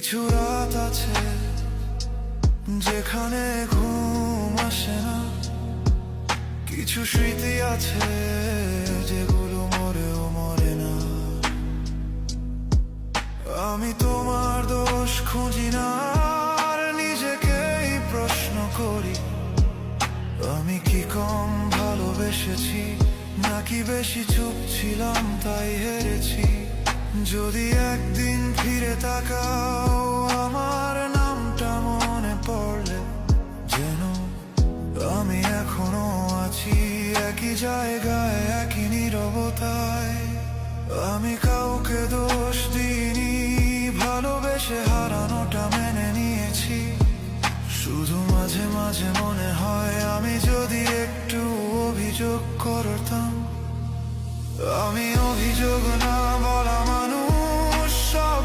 কিছু রাত আছে যেখানে ঘুম আসে না, কিছু স্মৃতি আছে যেগুলো মরেও মরে না। আমি তোমার দোষ খুঁজি না, আর নিজেকেই প্রশ্ন করি, আমি কি কম ভালোবেসেছি নাকি বেশি চুপ ছিলাম তাই হেরেছি। যদি একদিন ফিরে তাকাও আমার নামটা মনে পড়লে, যেন আমি এখনো আছি একই জায়গায় একই নীরবতায়। আমি কাউকে দোষ দিইনি, ভালোবেসে হারানোটা মেনে নিয়েছি। শুধু মাঝে মাঝে মনে হয় আমি যদি একটু অভিযোগ করতাম। আমি অভিযোগ না বলা মানুষ, সব